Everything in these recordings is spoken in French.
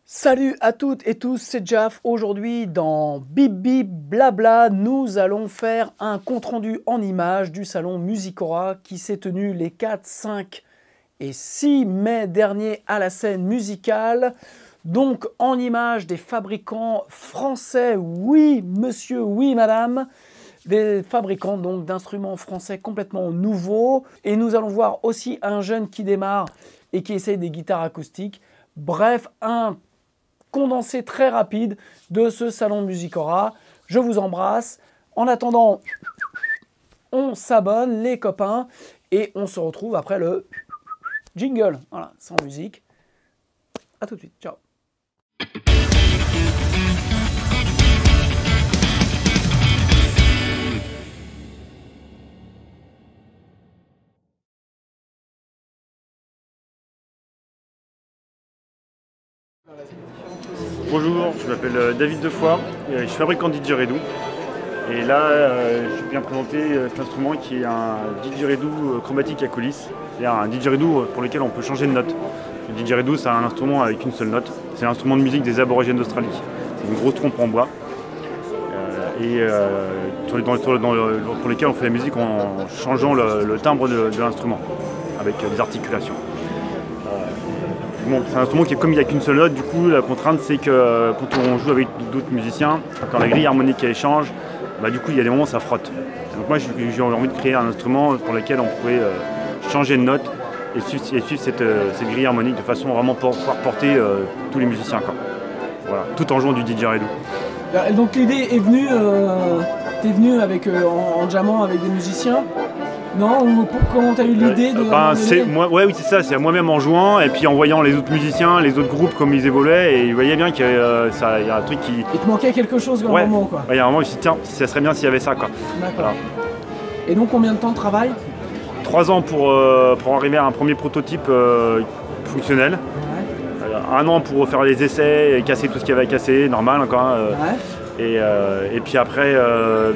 Salut à toutes et tous, c'est Jaf. Aujourd'hui, dans Bip Bip Blabla, nous allons faire un compte-rendu en images du salon Musicora qui s'est tenu les 4, 5 et 6 mai dernier à la scène musicale. Donc en images des fabricants français, oui monsieur, oui madame, des fabricants donc d'instruments français complètement nouveaux. Et nous allons voir aussi un jeune qui démarre et qui essaye des guitares acoustiques. Bref, un condensé très rapide de ce salon Musicora. Je vous embrasse. En attendant, on s'abonne les copains et on se retrouve après le jingle. Voilà, sans musique. À tout de suite. Ciao. Bonjour, je m'appelle David Defoy, je suis fabricant de didgeridoo. Et là, je viens présenter cet instrument qui est un didgeridoo chromatique à coulisses. C'est-à-dire un didgeridoo pour lequel on peut changer de note. Le didgeridoo, c'est un instrument avec une seule note. C'est l'instrument de musique des aborigènes d'Australie. C'est une grosse trompe en bois. Pour lesquels on fait la musique en changeant le timbre de l'instrument avec des articulations. Bon, c'est un instrument qui est comme il n'y a qu'une seule note, du coup la contrainte c'est que quand on joue avec d'autres musiciens, quand la grille harmonique elle change, du coup il y a des moments où ça frotte. Donc moi j'ai envie de créer un instrument pour lequel on pouvait changer de note et suivre cette grille harmonique de façon à vraiment pouvoir porter tous les musiciens, quoi. Voilà, tout en jouant du didgeridoo. Donc l'idée est venue, t'es venu avec, en jammant avec des musiciens? Non, ou comment tu as eu l'idée de... Oui, c'est ça, c'est moi-même en jouant et puis en voyant les autres musiciens, les autres groupes comme ils évoluaient et ils voyaient bien qu'il y a un truc qui... Il te manquait quelque chose dans le moment, quoi. Il y a un moment où je me suis dit, tiens, ça serait bien s'il y avait ça, quoi. D'accord. Voilà. Et donc combien de temps de travail? 3 ans pour arriver à un premier prototype fonctionnel. Ouais. 1 an pour faire les essais et casser tout ce qu'il y avait à casser, normal, quoi. Et puis après,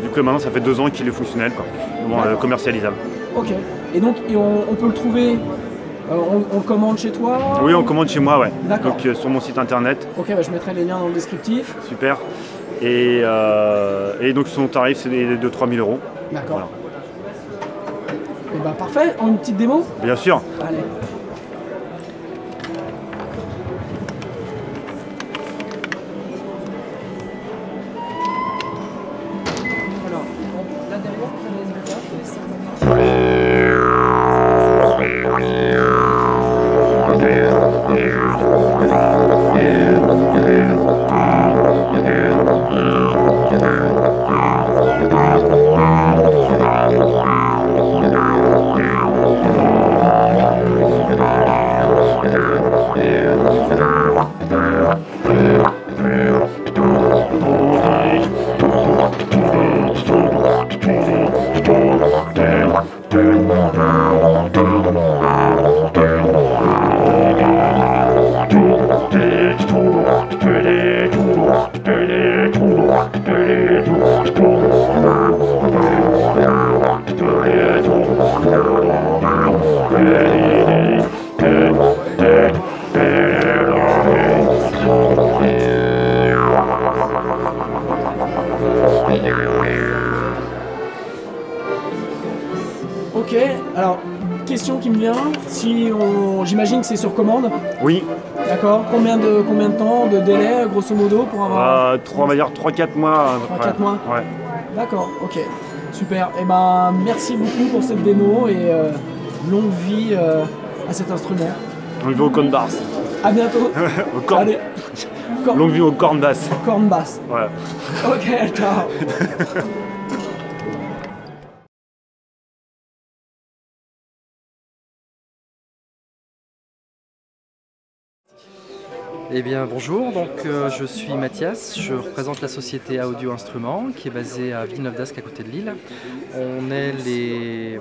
du coup maintenant ça fait 2 ans qu'il est fonctionnel, quoi. Commercialisable. Ok. Et donc on peut le trouver, on le commande chez toi? Oui, on commande chez moi, ouais. D'accord. Donc sur mon site internet. Ok, je mettrai les liens dans le descriptif. Super. Et donc son tarif c'est de 3 000 €. D'accord. Voilà. Et parfait, une petite démo? Bien sûr. Allez. Ok, alors question qui me vient, j'imagine que c'est sur commande? Oui. D'accord, combien de temps, de délai grosso modo pour avoir... 3-4 mois. 3-4 mois? Ouais. D'accord, ok, super. Et merci beaucoup pour cette démo et longue vie à cet instrument. Longue vie au corn bass. À bientôt. Allez. Longue vie au corn bass. Corn bass. Ouais. Ok, ciao. Eh bien bonjour, donc je suis Mathias, je représente la société Audio Instruments qui est basée à Villeneuve-d'Ascq à côté de Lille. On est les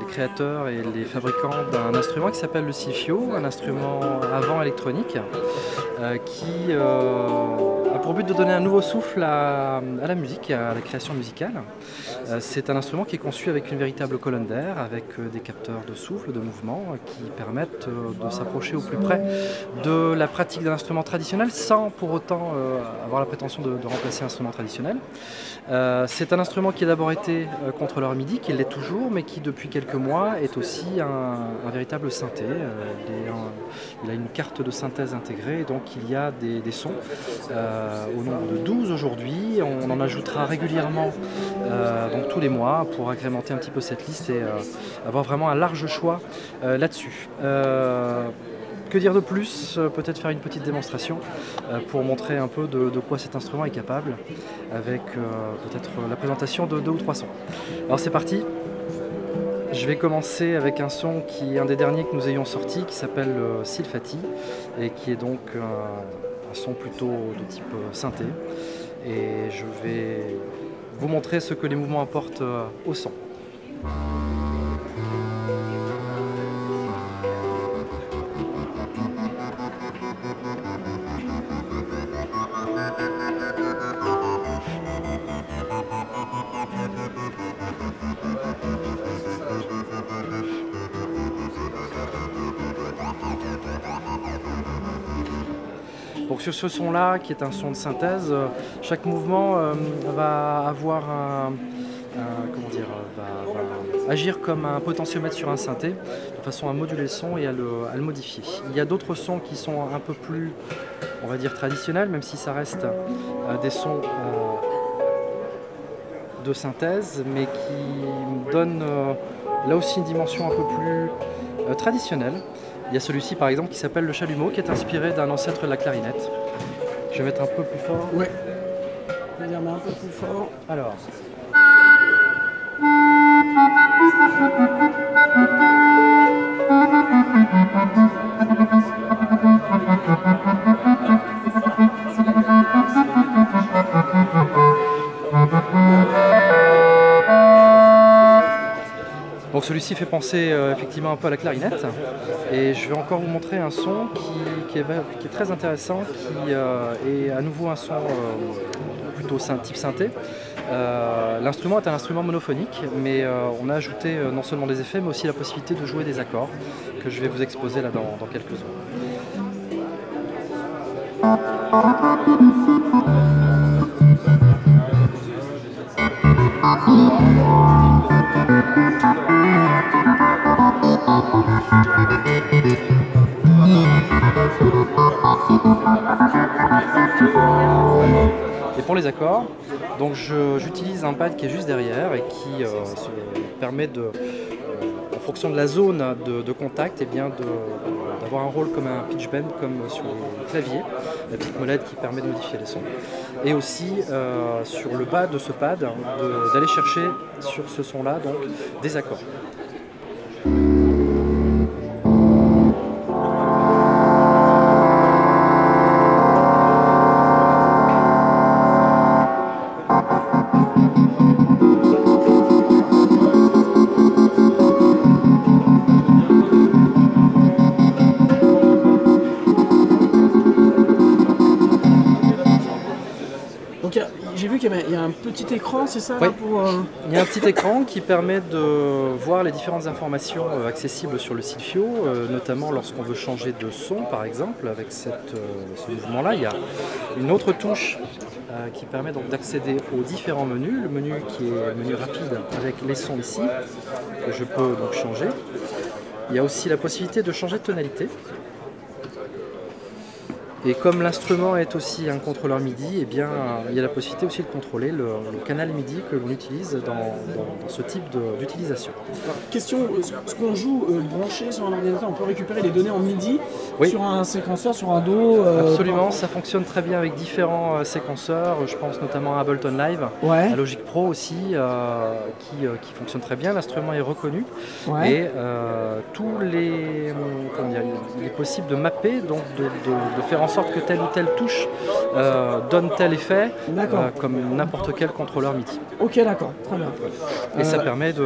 créateurs et les fabricants d'un instrument qui s'appelle le Sifio, un instrument à vent électronique qui a pour but de donner un nouveau souffle à la musique, à la création musicale. C'est un instrument qui est conçu avec une véritable colonne d'air, avec des capteurs de souffle, de mouvement, qui permettent de s'approcher au plus près de la pratique d'un instrument traditionnel sans pour autant avoir la prétention de remplacer un instrument traditionnel. C'est un instrument qui a d'abord été contrôleur MIDI, qui l'est toujours, mais qui depuis quelques mois est aussi un véritable synthé. Il a une carte de synthèse intégrée, donc il y a des sons au nombre de 12 aujourd'hui. On en ajoutera régulièrement donc tous les mois pour agrémenter un petit peu cette liste et avoir vraiment un large choix là-dessus. Que dire de plus? Peut-être faire une petite démonstration pour montrer un peu de quoi cet instrument est capable, avec peut-être la présentation de 2 ou 3 sons. Alors c'est parti. Je vais commencer avec un son qui est un des derniers que nous ayons sorti, qui s'appelle Silfati, et qui est donc un son plutôt de type synthé. Et je vais vous montrer ce que les mouvements apportent au son. Donc sur ce son-là, qui est un son de synthèse, chaque mouvement va avoir va agir comme un potentiomètre sur un synthé, de façon à moduler le son et à le modifier. Il y a d'autres sons qui sont un peu plus, on va dire, traditionnels, même si ça reste des sons de synthèse, mais qui donnent là aussi une dimension un peu plus traditionnelle. Il y a celui-ci par exemple qui s'appelle le chalumeau, qui est inspiré d'un ancêtre de la clarinette. Je vais mettre un peu plus fort. Ouais. Je vais dire un peu plus fort. Alors. Donc celui-ci fait penser effectivement un peu à la clarinette, et je vais encore vous montrer un son qui est très intéressant, qui est à nouveau un son plutôt type synthé. L'instrument est un instrument monophonique, mais on a ajouté non seulement des effets, mais aussi la possibilité de jouer des accords, que je vais vous exposer là dans quelques secondes. Et pour les accords, donc j'utilise un pad qui est juste derrière et qui permet en fonction de la zone de contact, d'avoir un rôle comme un pitch bend, comme sur le clavier, la petite molette qui permet de modifier les sons. Et aussi sur le bas de ce pad, d'aller chercher sur ce son-là donc des accords. J'ai vu qu'il y a un petit écran, c'est ça? Oui. Là, pour, Il y a un petit écran qui permet de voir les différentes informations accessibles sur le Silphio, notamment lorsqu'on veut changer de son par exemple. Avec ce mouvement-là, il y a une autre touche qui permet donc d'accéder aux différents menus. Le menu qui est le menu rapide avec les sons ici, que je peux donc changer. Il y a aussi la possibilité de changer de tonalité. Et comme l'instrument est aussi un contrôleur MIDI, eh bien, il y a la possibilité aussi de contrôler le canal MIDI que l'on utilise dans ce type d'utilisation. Question, ce qu'on joue branché sur un ordinateur, on peut récupérer les données en MIDI sur un séquenceur, sur un dos Absolument, ça fonctionne très bien avec différents séquenceurs. Je pense notamment à Ableton Live, à Logic Pro aussi, qui fonctionne très bien. L'instrument est reconnu et il est possible de mapper, donc de faire en sorte que telle ou telle touche donne tel effet, comme n'importe quel contrôleur MIDI. Ok, d'accord, très bien. Et ça permet du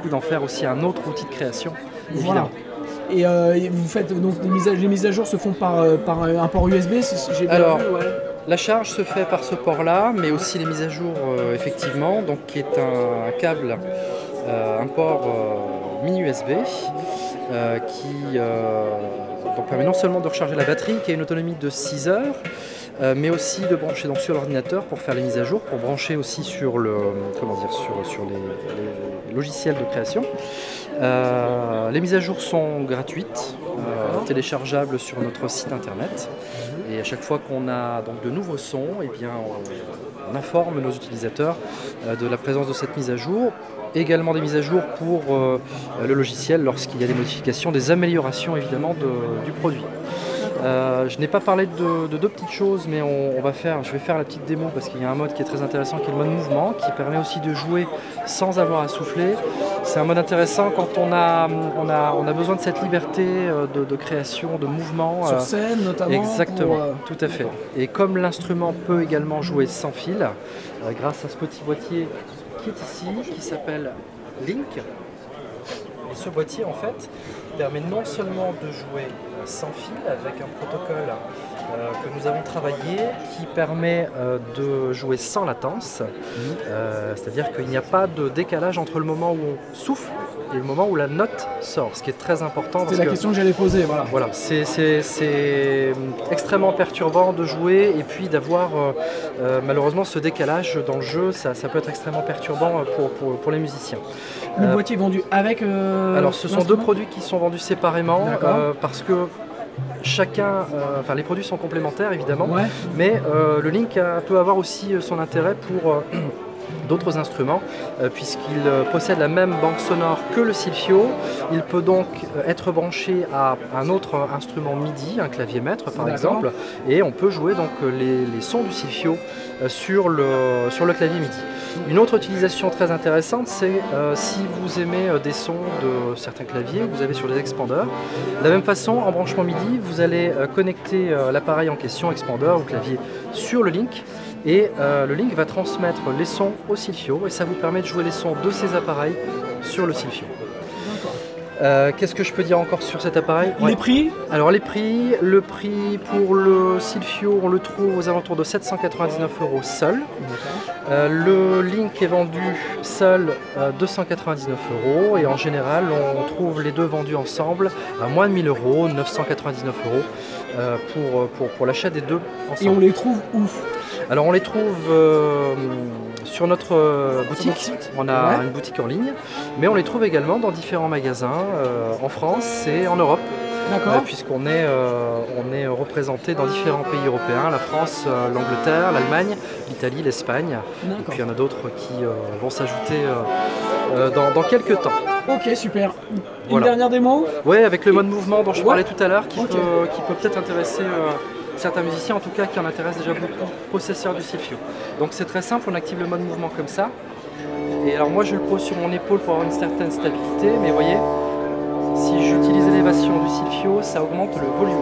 coup d'en faire aussi un autre outil de création, évidemment. Et vous faites donc les mises à jour se font par un port USB, j'ai bien Alors, vu, ouais. la charge se fait par ce port-là, mais aussi les mises à jour, effectivement, donc qui est un câble, un port mini USB qui donc permet non seulement de recharger la batterie, qui a une autonomie de 6 heures, mais aussi de brancher donc sur l'ordinateur pour faire les mises à jour, pour brancher aussi sur le sur les logiciels de création. Les mises à jour sont gratuites, téléchargeables sur notre site internet. Et à chaque fois qu'on a donc de nouveaux sons, eh bien, on informe nos utilisateurs de la présence de cette mise à jour. Également des mises à jour pour le logiciel lorsqu'il y a des modifications, des améliorations évidemment du produit. Je n'ai pas parlé de deux petites choses, mais je vais faire la petite démo parce qu'il y a un mode qui est très intéressant qui est le mode mouvement, qui permet aussi de jouer sans avoir à souffler. C'est un mode intéressant quand on a besoin de cette liberté de création, de mouvement. Sur scène notamment. Exactement, tout à fait. Et comme l'instrument peut également jouer sans fil, grâce à ce petit boîtier qui est ici, qui s'appelle Link. Et ce boîtier en fait permet non seulement de jouer sans fil avec un protocole que nous avons travaillé qui permet de jouer sans latence, c'est-à-dire qu'il n'y a pas de décalage entre le moment où on souffle et le moment où la note sort, ce qui est très important. C'est la question que j'allais poser, voilà. Voilà, c'est extrêmement perturbant de jouer et puis d'avoir malheureusement ce décalage dans le jeu, ça peut être extrêmement perturbant pour les musiciens. Le boîtier est vendu avec alors ce sont deux produits qui sont vendus séparément parce que enfin les produits sont complémentaires évidemment, mais le Link peut avoir aussi son intérêt pour d'autres instruments puisqu'il possède la même banque sonore que le Silphio. Il peut donc être branché à un autre instrument MIDI, un clavier maître par exemple, et on peut jouer donc les sons du Silphio sur le clavier MIDI. Une autre utilisation très intéressante, c'est si vous aimez des sons de certains claviers, vous avez sur les expandeurs. De la même façon, en branchement MIDI, vous allez connecter l'appareil en question, expandeur ou clavier, sur le Link. Et le Link va transmettre les sons au Silphio et ça vous permet de jouer les sons de ces appareils sur le Silphio. Qu'est-ce que je peux dire encore sur cet appareil? Les prix? Alors le prix pour le Silphio, on le trouve aux alentours de 799 € seul. Le Link est vendu seul 299 € et en général on trouve les deux vendus ensemble à moins de 1000 €, 999 € pour l'achat des deux ensemble. Et on les trouve où? Alors on les trouve sur notre boutique, on a une boutique en ligne, mais on les trouve également dans différents magasins en France et en Europe, puisqu'on est représenté dans différents pays européens, la France, l'Angleterre, l'Allemagne, l'Italie, l'Espagne, et puis il y en a d'autres qui vont s'ajouter dans quelques temps. Ok, super. Une dernière démo? Oui, avec le mode mouvement dont je parlais tout à l'heure, qui peut peut-être intéresser certains musiciens, en tout cas qui en intéressent déjà beaucoup, possesseurs du Silphio. Donc c'est très simple, on active le mode mouvement comme ça. Et alors moi je le pose sur mon épaule pour avoir une certaine stabilité, mais vous voyez, si j'utilise l'élévation du Silphio, ça augmente le volume.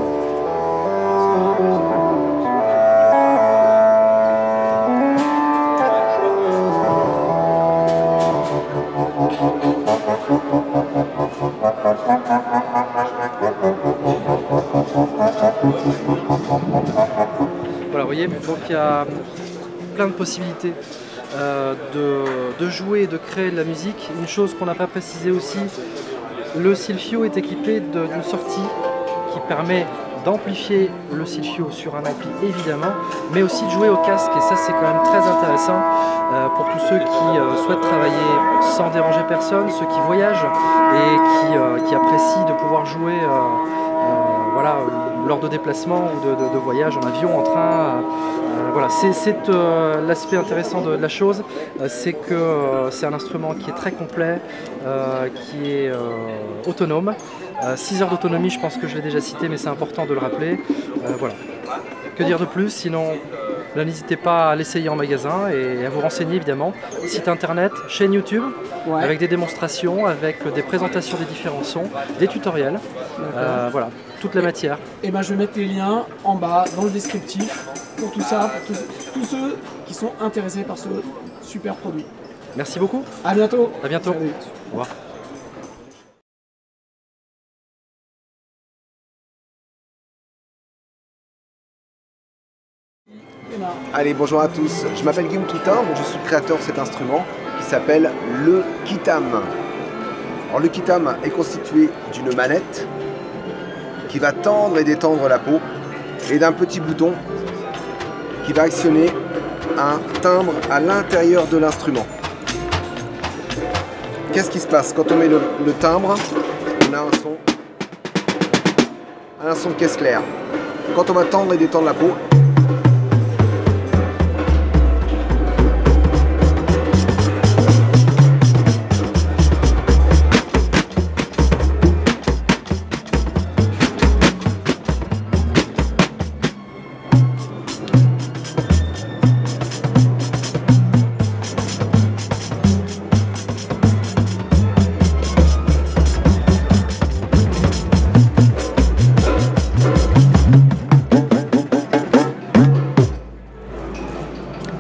Voilà, vous voyez, donc il y a plein de possibilités de jouer et de créer de la musique. Une chose qu'on n'a pas précisé aussi, le Silphio est équipé d'une sortie qui permet d'amplifier le Silphio sur un ampli évidemment, mais aussi de jouer au casque, et ça c'est quand même très intéressant pour tous ceux qui souhaitent travailler sans déranger personne, ceux qui voyagent et qui apprécient de pouvoir jouer voilà, lors de déplacements ou de voyages en avion, en train. Voilà, c'est l'aspect intéressant de la chose, c'est que c'est un instrument qui est très complet, qui est autonome. 6 heures d'autonomie, je pense que je l'ai déjà cité, mais c'est important de le rappeler. Voilà. Que dire de plus, sinon n'hésitez pas à l'essayer en magasin et à vous renseigner évidemment. Site internet, chaîne YouTube, avec des démonstrations, avec des présentations des différents sons, des tutoriels, voilà, toute la matière. Et ben je vais mettre les liens en bas dans le descriptif pour tout ça, pour tous ceux qui sont intéressés par ce super produit. Merci beaucoup. À bientôt. À bientôt. Salut. Au revoir. démarre. Allez, bonjour à tous. Je m'appelle Guillaume Toutain, je suis le créateur de cet instrument qui s'appelle le Kitam. Alors, le Kitam est constitué d'une manette qui va tendre et détendre la peau et d'un petit bouton qui va actionner un timbre à l'intérieur de l'instrument. Qu'est-ce qui se passe? Quand on met le timbre, on a un son de caisse claire. Quand on va tendre et détendre la peau,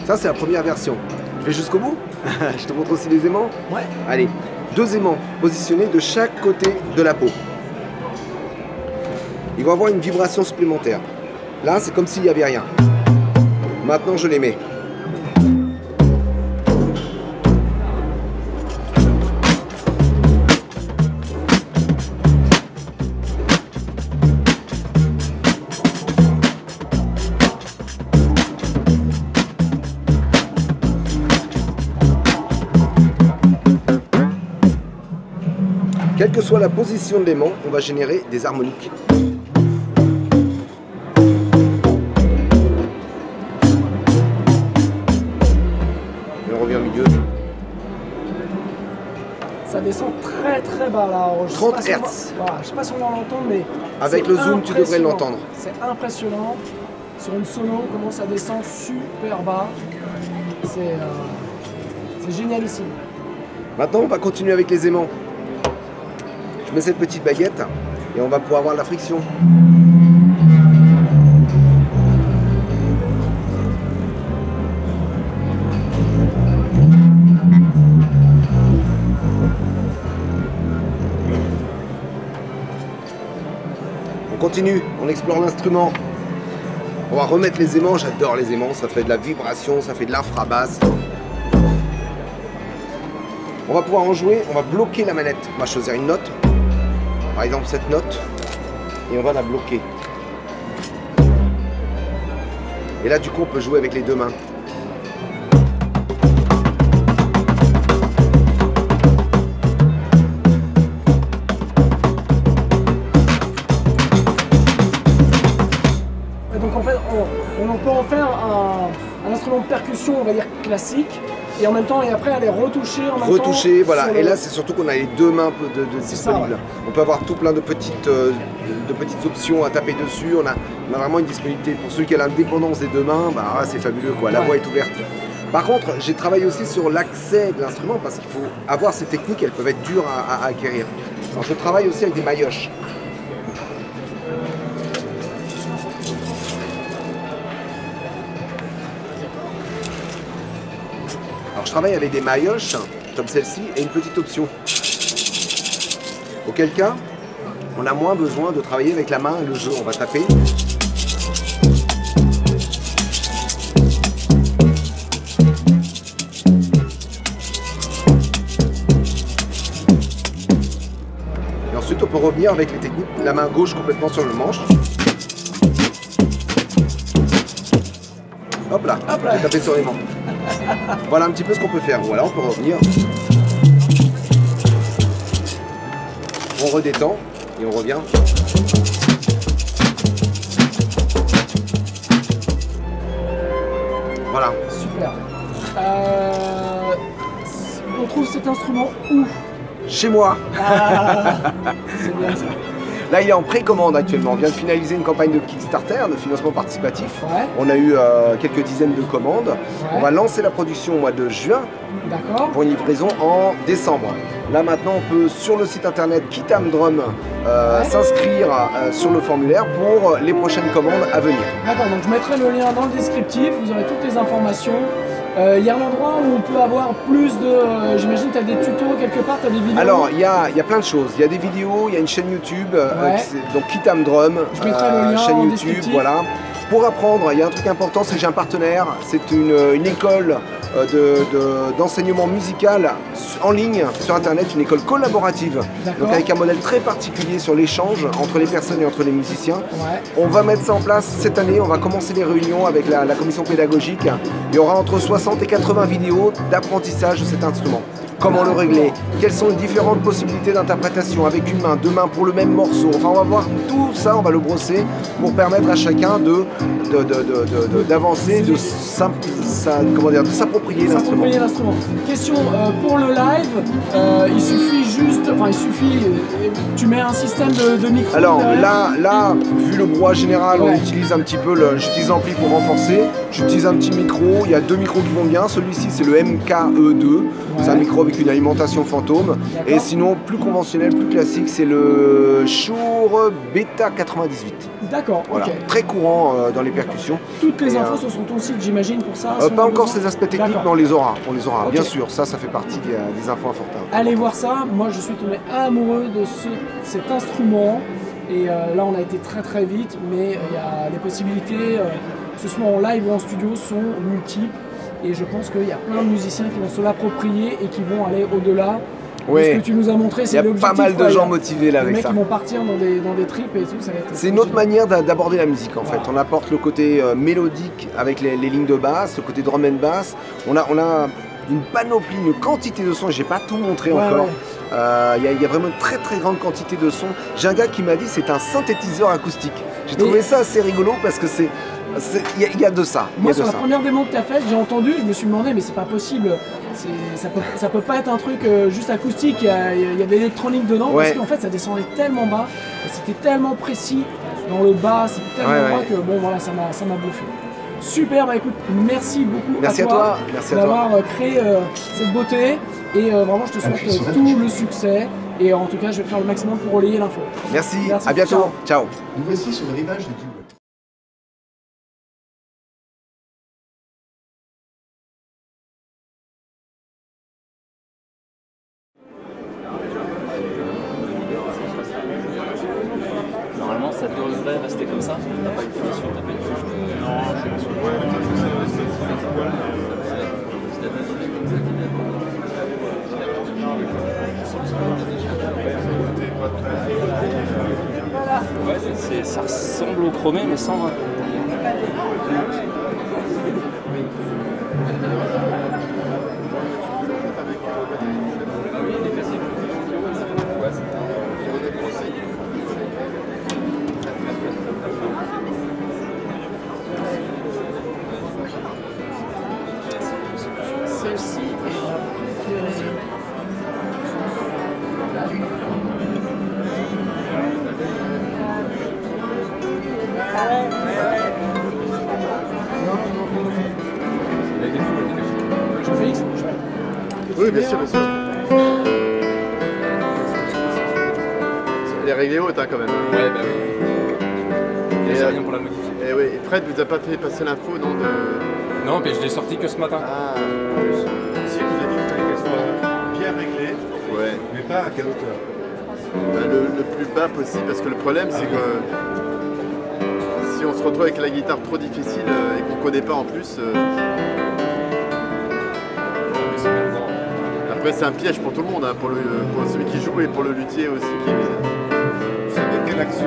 ça c'est la première version. Je vais jusqu'au bout. Je te montre aussi les aimants. Ouais. Allez, 2 aimants positionnés de chaque côté de la peau. Ils vont avoir une vibration supplémentaire. Là, c'est comme s'il n'y avait rien. Maintenant, je les mets. Quelle que soit la position de l'aimant, on va générer des harmoniques. Et on revient au milieu. Ça descend très très bas là. Je sais 30 pas si on va- Hz. Voilà, je sais pas si on va l'entendre, mais Avec c'est le zoom, tu devrais impressionnant. l'entendre. C'est impressionnant. Sur une sono, comment ça descend super bas. C'est génialissime. Maintenant, on va continuer avec les aimants. Je mets cette petite baguette et on va pouvoir avoir la friction. On continue, on explore l'instrument. On va remettre les aimants, j'adore les aimants, ça fait de la vibration, ça fait de l'infrabasse. On va pouvoir en jouer, on va bloquer la manette. On va choisir une note, par exemple cette note, et on va la bloquer. Et là du coup on peut jouer avec les 2 mains. Et donc en fait, on peut en faire un instrument de percussion, on va dire classique, et en même temps, et après aller retoucher en même temps. Retoucher, voilà. sur Et le- là c'est surtout qu'on a les 2 mains C'est ça, disponibles. ouais. On peut avoir tout plein de petites options à taper dessus. On a vraiment une disponibilité. Pour celui qui a l'indépendance des 2 mains, bah, c'est fabuleux quoi. La Ouais. voix est ouverte. Par contre, j'ai travaillé aussi sur l'accès de l'instrument parce qu'il faut avoir ces techniques, elles peuvent être dures à acquérir. Alors, je travaille aussi avec des maillotches. Alors je travaille avec des maillotches comme celle-ci et une petite option. Auquel cas, on a moins besoin de travailler avec la main et le jeu. On va taper. Et ensuite, on peut revenir avec les techniques, la main gauche complètement sur le manche. Hop là, Hop là. j'ai tapé sur les mains. Voilà un petit peu ce qu'on peut faire. Voilà, on peut revenir. On redétend et on revient. Voilà. Super. On trouve cet instrument où? Chez moi. Ah, c'est bien ça. Là, il est en précommande actuellement. On vient de finaliser une campagne de Kickstarter, de financement participatif. Ouais. On a eu quelques dizaines de commandes. On va lancer la production au mois de juin D'accord. pour une livraison en décembre. Là maintenant, on peut sur le site internet Kitam Drum s'inscrire sur le formulaire pour les prochaines commandes à venir. D'accord, donc je mettrai le lien dans le descriptif, vous aurez toutes les informations. Il y a un endroit où on peut avoir plus de... J'imagine que tu as des tutos quelque part, tu as des vidéos. Alors, il y a plein de choses. Il y a des vidéos, il y a une chaîne YouTube, Ouais. donc Kitam Drum, Je mettrai le lien chaîne en YouTube, descriptif. voilà. Pour apprendre, il y a un truc important, c'est que j'ai un partenaire, c'est une école d'enseignement musical en ligne sur internet, une école collaborative, donc avec un modèle très particulier sur l'échange entre les personnes et entre les musiciens. Ouais. On va mettre ça en place cette année, on va commencer les réunions avec la commission pédagogique. Il y aura entre 60 et 80 vidéos d'apprentissage de cet instrument. Comment le régler, quelles sont les différentes possibilités d'interprétation avec une main, deux mains pour le même morceau. Enfin, on va voir tout ça, on va le brosser pour permettre à chacun d'avancer, de s'approprier l'instrument. Question pour le live, il suffit, tu mets un système de micro. Alors là, vu le brouhaha général, on utilise un petit peu, j'utilise l'ampli pour renforcer, j'utilise un petit micro, il y a deux micros qui vont bien, celui-ci c'est le MKE2, c'est un micro avec une alimentation fantôme, et sinon plus conventionnel, plus classique, c'est le Shure Beta 98. D'accord, voilà. Ok. Très courant sont dans les percussions. Toutes les infos sont sur ton site, j'imagine, pour ça Pas encore ces aspects techniques, mais on les aura. Okay. Bien sûr, ça fait partie des infos importantes. Allez voir ça, moi je suis tombé amoureux de cet instrument. Et là on a été très très vite, mais il y a des possibilités, que ce soit en live ou en studio, sont multiples. Et je pense qu'il y a plein de musiciens qui vont se l'approprier et qui vont aller au-delà. Oui. Ce que tu nous as montré, c'est l'objectif. Il y a pas mal de gens motivés là avec ça. Les mecs qui vont partir dans des tripes et tout, ça va être... C'est une autre manière d'aborder la musique en fait. On apporte le côté mélodique avec les lignes de basse, le côté drum and bass. On a une panoplie, une quantité de sons, j'ai pas tout montré encore. Il y a vraiment une très très grande quantité de sons. J'ai un gars qui m'a dit c'est un synthétiseur acoustique. J'ai trouvé ça assez rigolo parce que il y a de ça. Moi sur la première démo que tu as faite, j'ai entendu, je me suis demandé mais c'est pas possible. Ça peut pas être un truc juste acoustique, il y a de l'électronique dedans, parce qu'en fait ça descendait tellement bas, c'était tellement précis dans le bas, c'était tellement bas que bon voilà, ça m'a bouffé. Super, bah écoute, merci beaucoup à toi d'avoir créé cette beauté et vraiment je te souhaite tout le succès et en tout cas je vais faire le maximum pour relayer l'info. Merci, à bientôt, ciao. Nous voici sur le rivage de Doubs. Normalement, ça devrait rester comme ça. T'as pas une finition, t'as pas une couche. Non, je pense que ouais, ça ressemble au chromé, mais sans. Celle-ci est ma préférée. Jean-Félix, oui, bien sûr, bien sûr. Elle est réglée haute, hein, quand même. Ouais, bah oui. Il n'y a rien pour la modifier. Et oui, et Fred vous a pas fait passer l'info, non Non, mais je l'ai sorti que ce matin. Ah, Si vous avez dit qu'il fallait qu'elle soit bien réglée, mais pas à quelle hauteur? Bah, le plus bas possible, parce que le problème c'est que si on se retrouve avec la guitare trop difficile et qu'on ne connaît pas en plus, après c'est un piège pour tout le monde, hein, pour celui qui joue et pour le luthier aussi. Vous savez à quelle action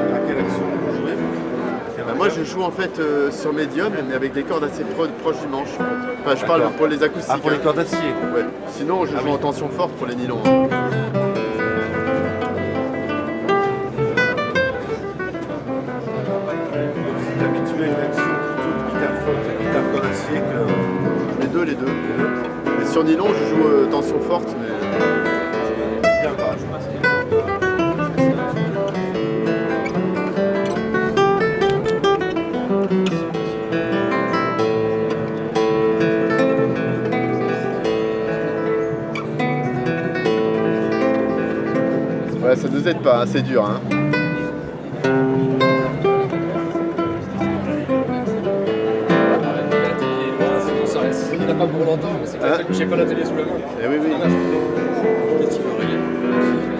vous jouez? Bah, moi je joue en fait sur médium, mais avec des cordes assez proches du manche. En fait. Enfin je parle pour les acoustiques. Ah, pour les cordes d'acier. Ouais. Sinon je joue en tension forte pour les nylons. Hein. Vous êtes habitué à une action plutôt de guitare forte, de guitare corde d'acier que... Les deux. Et sur nylon je joue tension forte, mais... Bien bas, je pense. Ouais, ça nous aide pas, hein, c'est dur. Hein. Il n'a pas pour longtemps, c'est pour ça que j'ai pas la télé sous la main. Eh oui, oui.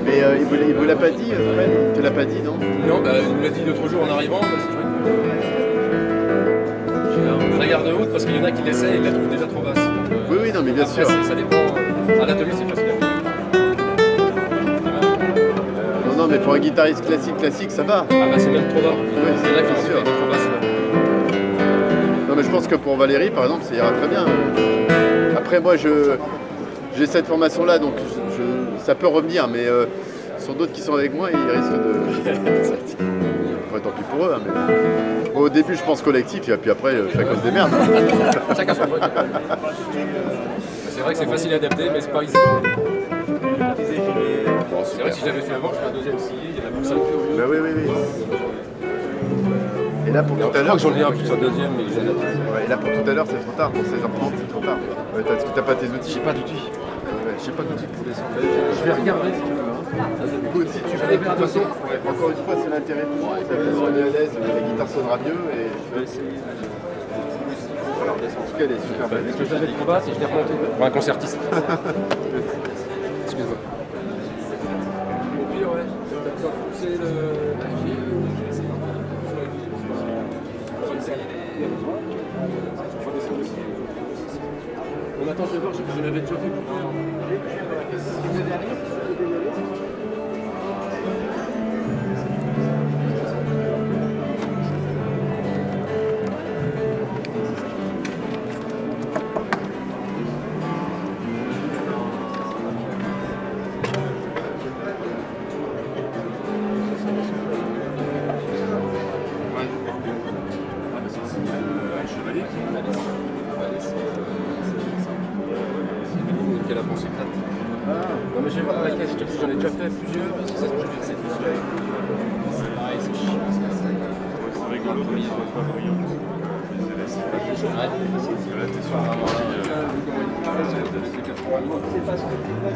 Mais il vous l'a pas dit, Fred? Il te l'a pas dit, non? Non, bah, il me l'a dit l'autre jour en arrivant. C'est vrai que... non, mais bien sûr. Ça dépend. À l'atelier, c'est facile à faire. Non, mais pour un guitariste classique, ça va. Ah bah c'est même trop bas. Oui, C'est là bien qu'il sûr. est trop bas. Non, mais je pense que pour Valérie, par exemple, ça ira très bien. Après, moi, j'ai cette formation-là, donc ça peut revenir, mais sur d'autres qui sont avec moi, ils risquent de... Enfin, tant pis pour eux, hein, mais... Bon, au début, je pense collectif, et puis après, chacun se démerde. Chacun son truc. C'est vrai que c'est facile à adapter, mais c'est pas easy. C'est vrai que si j'avais su avant, je ferais un deuxième scié, il y en a pour 5 euros. Bah oui. Et là, pour tout à Je crois l'heure... que j'en ai un plus un deuxième, mais j'en ai pas. Ouais, et là, pour tout à l'heure, c'est trop tard. Pour 16h30, c'est trop tard. Ouais, est-ce que t'as pas tes outils? J'ai pas d'outils. Ouais. J'ai pas d'outils pour descendre. Je vais regarder si tu veux. Écoute, si tu veux, de toute façon, encore une fois, c'est l'intérêt de tout. Ça fait on est à l'aise, la guitare sonnera mieux et je vais essayer. Alors, en tout cas, elle est super belle. Ce que je vais trop bas, c'est que je l'ai remonté pour un concertiste. Excuse-moi. Au pire, ouais, t'as poussé le. On attend, je vais voir, je l'avais déjà fait pour toi. Quelle avance éclate. Non mais je vais voir dans la caisse, j'en ai déjà fait plusieurs, et si ça se trouve, c'est tout seul. C'est pareil, c'est chiant. C'est rigolo, mais ils sont pas brillants. Là, t'es sur un c'est 80 mois. C'est pas ce que tu vois,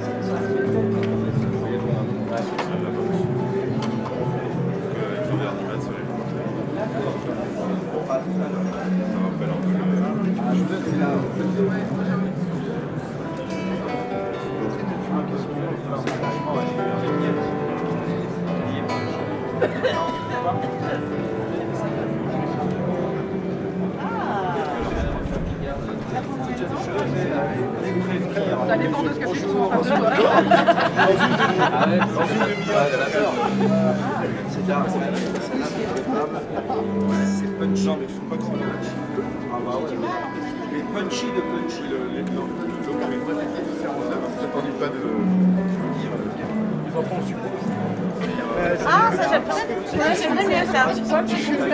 Ça dépend de ce que tu trouves. C'est punchant, mais il ne faut pas que ça punch. Ah bah ouais. Mais punchy de punchy, J'ai entendu pas de... les enfants au support. Ah, ça j'aimerais bien ça. Tu vois que je suis très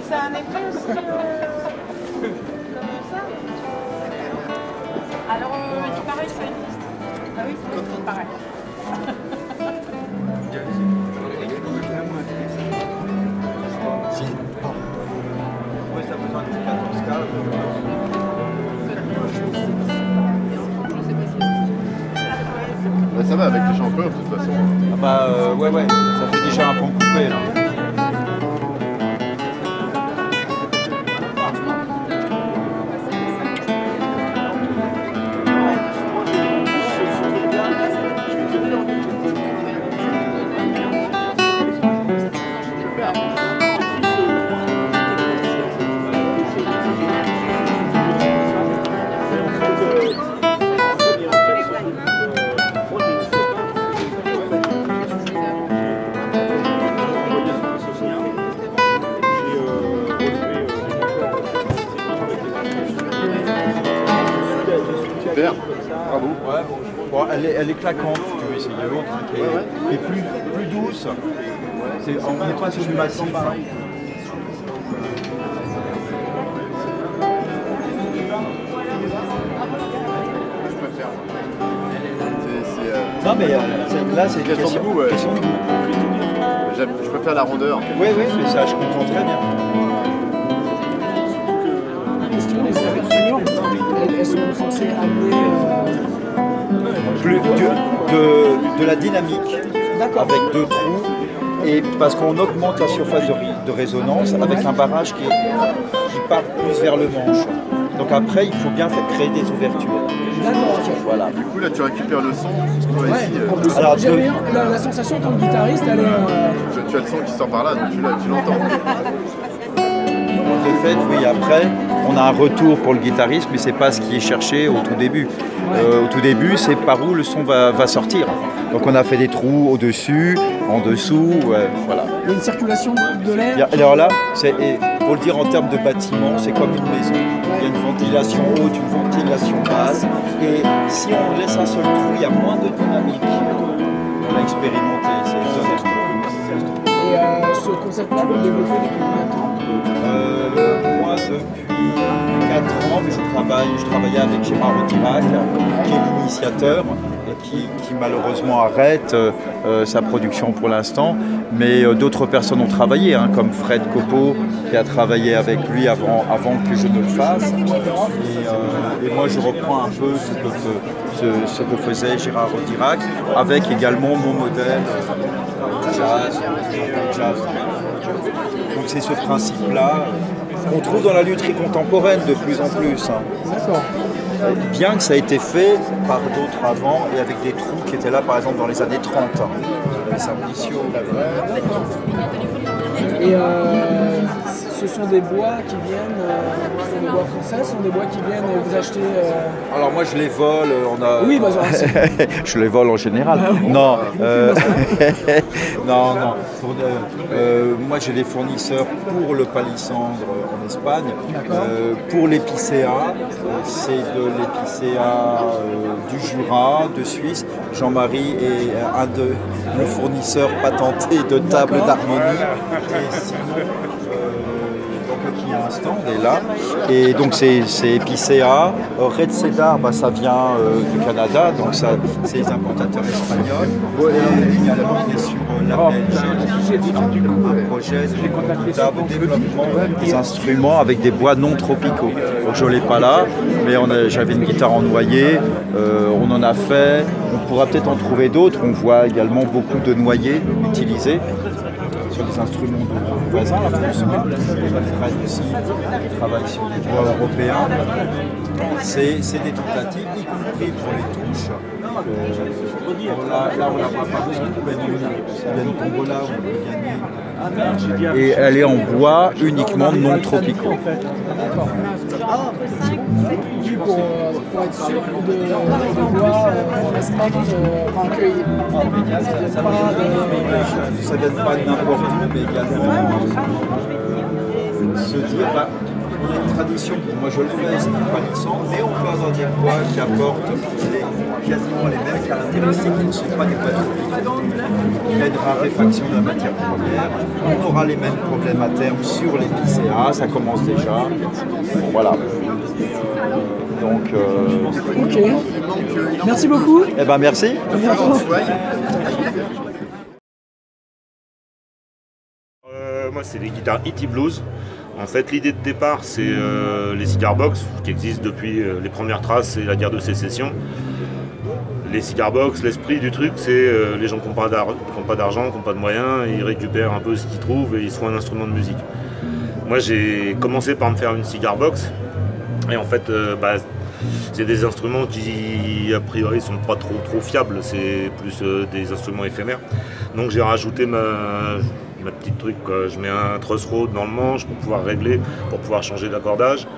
ça a un effet aussi comme ça. Alors, il paraît que ça existe. Ah oui, c'est pareil. Si. Ouais, ça a besoin de 14 cases. Bah, ça va avec les champions de toute façon. Ah bah ouais, ça fait déjà un pan coupé là. Super, bravo. Ouais, bon, elle est claquante, si tu veux essayer l'autre, qui est plus douce. On n'est pas sur du massif. Non mais là c'est une question de goût. Ouais. Question de goût. Je préfère la rondeur. Oui, mais ça je comprends très bien. La question des seniors, elles sont censées amener Plus de la dynamique avec 2 trous et parce qu'on augmente la surface de résonance avec un barrage qui part plus vers le manche. Donc après il faut bien créer des ouvertures. D'accord, voilà. Du coup là tu récupères le son. Ouais, en plus, alors, la sensation quand le guitariste elle est... Tu as le son qui sort par là, donc tu l'entends. De fait, oui, après, on a un retour pour le guitariste, mais c'est pas ce qui est cherché au tout début. Au tout début, c'est par où le son va sortir. Donc on a fait des trous au-dessus, en dessous, voilà. Il y a une circulation de l'air. Alors là, pour le dire en termes de bâtiment, c'est comme une maison. Il y a une ventilation haute, une ventilation basse. Et si on laisse un seul trou, il y a moins de dynamique. On a expérimenté, c'est exactement. Et ce concept-là, vous le développez depuis combien de temps Moi, depuis 4 ans, mais je travaillais avec Gérard Rodirac, qui est l'initiateur, et qui malheureusement arrête sa production pour l'instant. Mais d'autres personnes ont travaillé, hein, comme Fred Copeau, qui a travaillé avec lui avant que je ne le fasse. Et moi, je reprends un peu ce que faisait Gérard Rodirac, avec également mon modèle jazz. Donc c'est ce principe-là qu'on trouve dans la lutherie contemporaine de plus en plus. Hein. D'accord. Bien que ça a été fait par d'autres avant et avec des trous qui étaient là par exemple dans les années 30. Les ambitieux. Et ce sont des bois qui viennent, ce sont des bois français, ce sont des bois qui viennent et vous achetez. Alors moi je les vole, Oui, bah, je les vole en général. Ah bon, non, non. Moi j'ai des fournisseurs pour le palissandre en Espagne. Pour l'épicéa, c'est de l'épicéa du Jura, de Suisse. Jean-Marie est le fournisseur patenté de tables d'harmonie. Et sinon, qui a un stand est là, et donc c'est épicéa. Red Cedar, ça vient du Canada, donc c'est les importateurs espagnols. Et également on est sur la Belgique, un projet de développement des instruments avec des bois non tropicaux. Donc je ne l'ai pas là, mais j'avais une guitare en noyer, on en a fait, on pourra peut-être en trouver d'autres. On voit également beaucoup de noyers utilisés sur des instruments de voisins, la France, Fred aussi, qui travaille sur des bois européens. C'est des tentatives, y compris pour les touches. Là, on ne la voit pas beaucoup, mais il y a une tombola où on peut gagner. Et elle est en bois uniquement non tropicaux. Pour être sûr de bois respecte, ça ne vient pas de n'importe où, mais également se dire, il y a une tradition, moi je le fais, c'est une tradition, mais on peut avoir des bois qui apportent quasiment les mêmes caractéristiques qui ne sont pas des bois tropiques. Il y a une raréfaction de la matière première, on aura les mêmes problèmes à terme sur l'épicéa, ça commence déjà. Voilà. Donc, ok. Merci beaucoup. Eh ben merci. À bientôt. Moi, c'est les guitares E.T. Blues. En fait, l'idée de départ, c'est les cigar box qui existent depuis les premières traces et la guerre de sécession. Les cigar box, l'esprit du truc, c'est les gens qui n'ont pas d'argent, qui n'ont pas de moyens, ils récupèrent un peu ce qu'ils trouvent et ils se font un instrument de musique. Moi, j'ai commencé par me faire une cigar box. Et en fait, c'est des instruments qui, a priori, sont pas trop fiables. C'est plus des instruments éphémères. Donc j'ai rajouté ma petite truc, quoi. Je mets un truss rod dans le manche pour pouvoir régler, pour pouvoir changer d'accordage.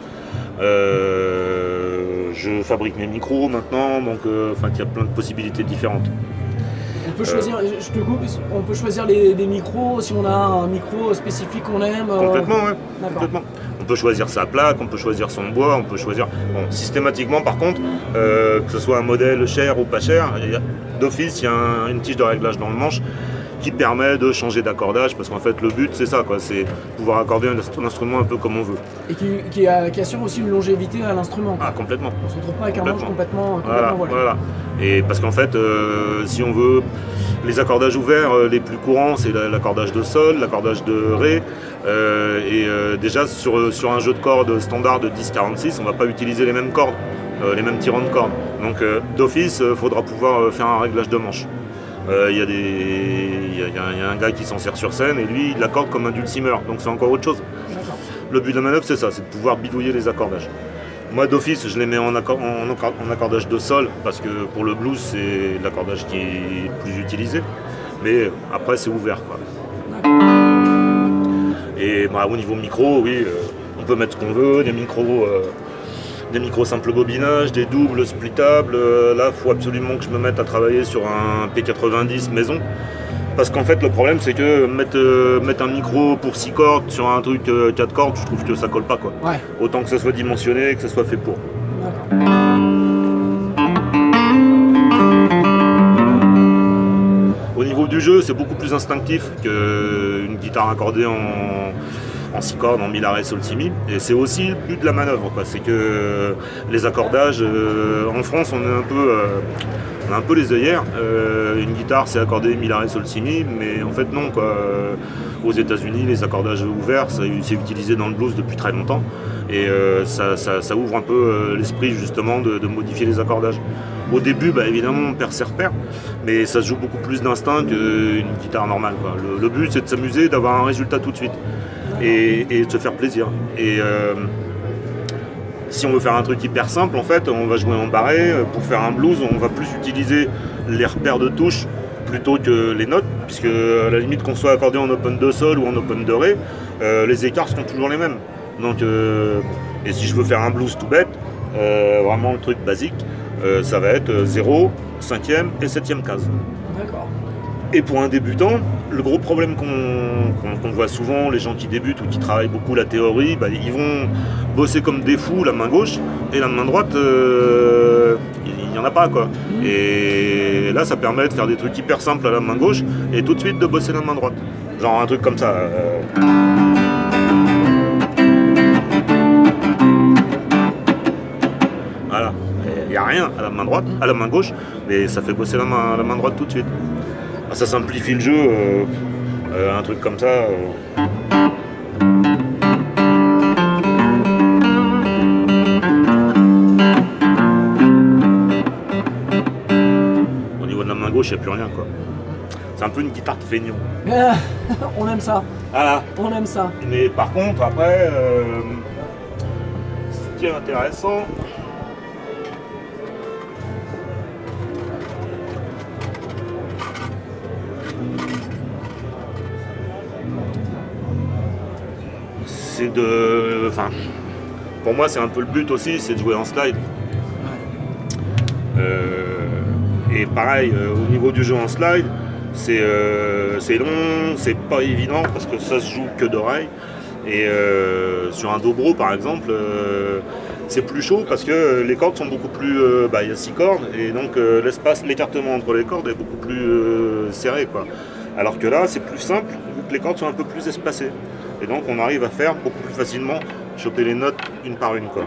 Je fabrique mes micros maintenant, donc il y a plein de possibilités différentes. On peut choisir, je te coupe, on peut choisir les micros si on a un micro spécifique qu'on aime. Complètement, oui. Complètement. On peut choisir sa plaque, on peut choisir son bois, on peut choisir. Bon, systématiquement, par contre, que ce soit un modèle cher ou pas cher, d'office, il y a une tige de réglage dans le manche qui permet de changer d'accordage, parce qu'en fait le but c'est ça, c'est pouvoir accorder un instrument un peu comme on veut. Et qui assure aussi une longévité à l'instrument. Ah, complètement. On se retrouve pas avec un manche complètement voilà. Et parce qu'en fait, si on veut les accordages ouverts, les plus courants c'est l'accordage de sol, l'accordage de ré, déjà sur un jeu de cordes standard de 10-46, on va pas utiliser les mêmes cordes, les mêmes tirants de cordes. Donc d'office, il faudra pouvoir faire un réglage de manche. Il y a un gars qui s'en sert sur scène et lui il accorde comme un dulcimer, donc c'est encore autre chose. Le but de la manœuvre c'est ça, c'est de pouvoir bidouiller les accordages. Moi d'office je les mets en accordage de sol parce que pour le blues c'est l'accordage qui est plus utilisé, mais après c'est ouvert, quoi. Et au niveau micro, oui, On peut mettre ce qu'on veut, des micros simples bobinage, des doubles splittables. Là, il faut absolument que je me mette à travailler sur un P90 maison. Parce qu'en fait, le problème, c'est que mettre un micro pour 6 cordes sur un truc 4 cordes, je trouve que ça colle pas, quoi. Ouais. Autant que ça soit dimensionné, que ça soit fait pour. Au niveau du jeu, c'est beaucoup plus instinctif qu'une guitare accordée en 6 cordes, en mi, la, ré, sol, si, mi. Et c'est aussi le but de la manœuvre, quoi. C'est que les accordages, en France, on a un peu les œillères. Une guitare, c'est accordé mi, la, ré, sol, si, mi, mais en fait, non, quoi. Aux États-Unis, les accordages ouverts, c'est utilisé dans le blues depuis très longtemps. Et ça ouvre un peu l'esprit, justement, de modifier les accordages. Au début, bah, évidemment, on perd ses repères, mais ça se joue beaucoup plus d'instinct qu'une guitare normale, quoi. Le but, c'est de s'amuser, d'avoir un résultat tout de suite et de se faire plaisir. Et si on veut faire un truc hyper simple, en fait, on va jouer en barré. Pour faire un blues, on va plus utiliser les repères de touche plutôt que les notes, puisque à la limite qu'on soit accordé en open de sol ou en open de ré, les écarts sont toujours les mêmes. Donc, et si je veux faire un blues tout bête, vraiment le truc basique, ça va être 0, 5e et 7e case. D'accord. Et pour un débutant, le gros problème qu'on voit souvent, les gens qui débutent ou qui travaillent beaucoup la théorie, bah, ils vont bosser comme des fous la main gauche et la main droite, il n'y en a pas, quoi. Et là, ça permet de faire des trucs hyper simples à la main gauche et tout de suite de bosser la main droite. Genre un truc comme ça. Voilà. Il n'y a rien à la main droite, à la main gauche, mais ça fait bosser la main droite tout de suite. Ça simplifie le jeu, un truc comme ça. Au niveau de la main gauche, il n'y a plus rien, quoi. C'est un peu une guitare de feignant. On aime ça. Voilà. On aime ça. Mais par contre, après, ce qui est intéressant, c'est de... Enfin, pour moi, c'est un peu le but aussi, c'est de jouer en slide. Et pareil, au niveau du jeu en slide, c'est long, c'est pas évident parce que ça se joue que d'oreille. Et sur un dobro, par exemple, c'est plus chaud parce que les cordes sont beaucoup plus... il y a 6 cordes et donc l'espace, l'écartement entre les cordes est beaucoup plus serré, quoi. Alors que là, c'est plus simple vu que les cordes sont un peu plus espacées. Et donc on arrive à faire beaucoup plus facilement, choper les notes une par une, quoi.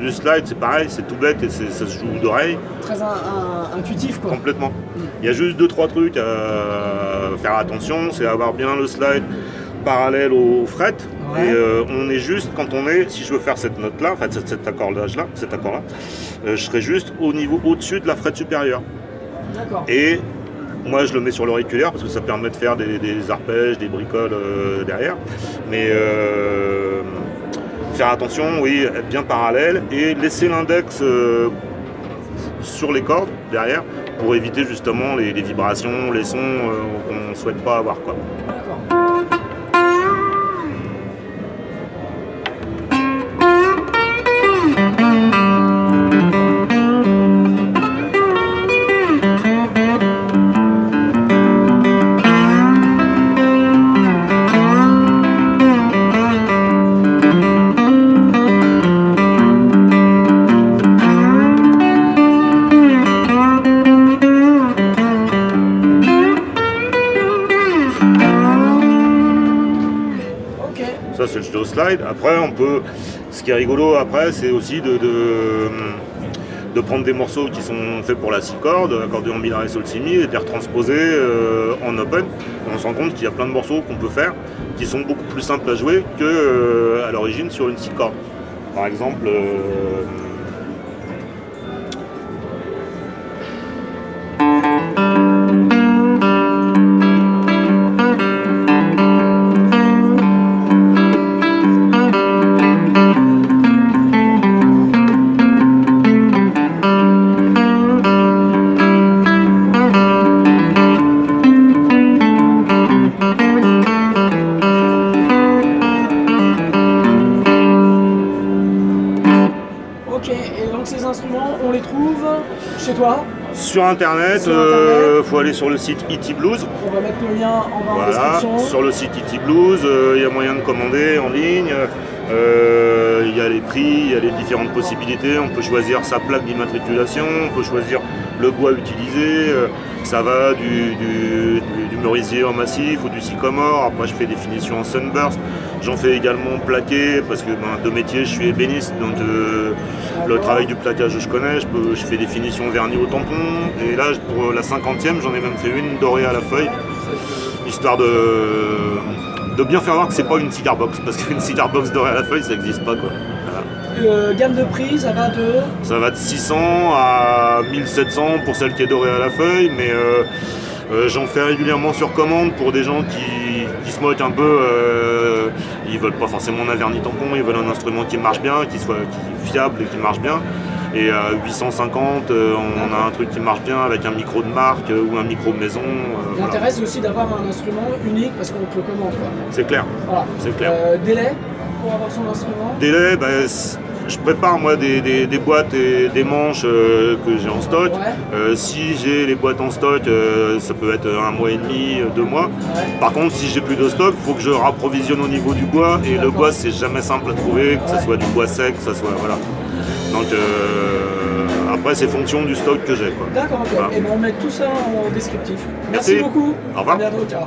Du slide, c'est pareil, c'est tout bête et ça se joue d'oreille. Très intuitif, quoi. Complètement. Il y a juste 2-3 trucs à faire attention, c'est avoir bien le slide parallèle au fret. Ouais. Et on est juste, quand on est, si je veux faire cette note-là, en fait cet accord-là, je serai juste au niveau au-dessus de la frette supérieure. D'accord. Et moi, je le mets sur l'auriculaire parce que ça permet de faire des arpèges, des bricoles derrière. Mais faire attention, oui, être bien parallèle et laisser l'index sur les cordes derrière pour éviter justement les vibrations, les sons qu'on ne souhaite pas avoir, quoi. Ça, c'est le jeu au slide. Après, on peut. Ce qui est rigolo après, c'est aussi de prendre des morceaux qui sont faits pour la 6 cordes, accordés en mi, la, ré, sol, si, mi, et de les retransposer en open. Et on se rend compte qu'il y a plein de morceaux qu'on peut faire qui sont beaucoup plus simples à jouer que à l'origine sur une 6 cordes. Par exemple, Ok, et donc ces instruments, on les trouve chez toi? sur Internet, Sur Internet. faut aller sur le site E.T. Blues. On va mettre le lien en bas en Voilà, description. sur le site E.T. Blues, il y a moyen de commander en ligne. Il y a les prix, il y a les différentes possibilités. On peut choisir sa plaque d'immatriculation, on peut choisir le bois utilisé. Ça va du merisier en massif ou du sycomore. Après, je fais des finitions en sunburst. J'en fais également plaqué parce que de métier, je suis ébéniste. Donc le travail du plaquage, je connais. Je fais des finitions vernis au tampon. Et là, pour la 50e, j'en ai même fait une dorée à la feuille, histoire de bien faire voir que c'est pas une cigar box, parce qu'une cigar box dorée à la feuille, ça n'existe pas, quoi. Voilà. Gamme de prix, ça va de... Ça va de 600 à 1700 pour celle qui est dorée à la feuille, mais j'en fais régulièrement sur commande pour des gens qui se moquent un peu. Ils veulent pas forcément un vernis tampon, ils veulent un instrument qui marche bien, qui est fiable et qui marche bien. Et à 850, on a un truc qui marche bien avec un micro de marque ou un micro maison. L'intérêt, voilà. c'est aussi d'avoir un instrument unique parce qu'on te le commande, quoi. C'est clair. Voilà. C'est clair. Délai pour avoir son instrument? Délai, je prépare moi des boîtes et des manches que j'ai en stock. Ouais. Si j'ai les boîtes en stock, ça peut être 1 mois et demi, 2 mois. Ouais. Par contre, si j'ai plus de stock, il faut que je rapprovisionne au niveau du bois. Et le bois, c'est jamais simple à trouver, que ce soit du bois sec, que ce soit. Voilà. Donc après, c'est fonction du stock que j'ai. D'accord, ok. Voilà. Et ben on met tout ça en descriptif. Merci. Merci beaucoup. Au revoir. À bientôt, ciao.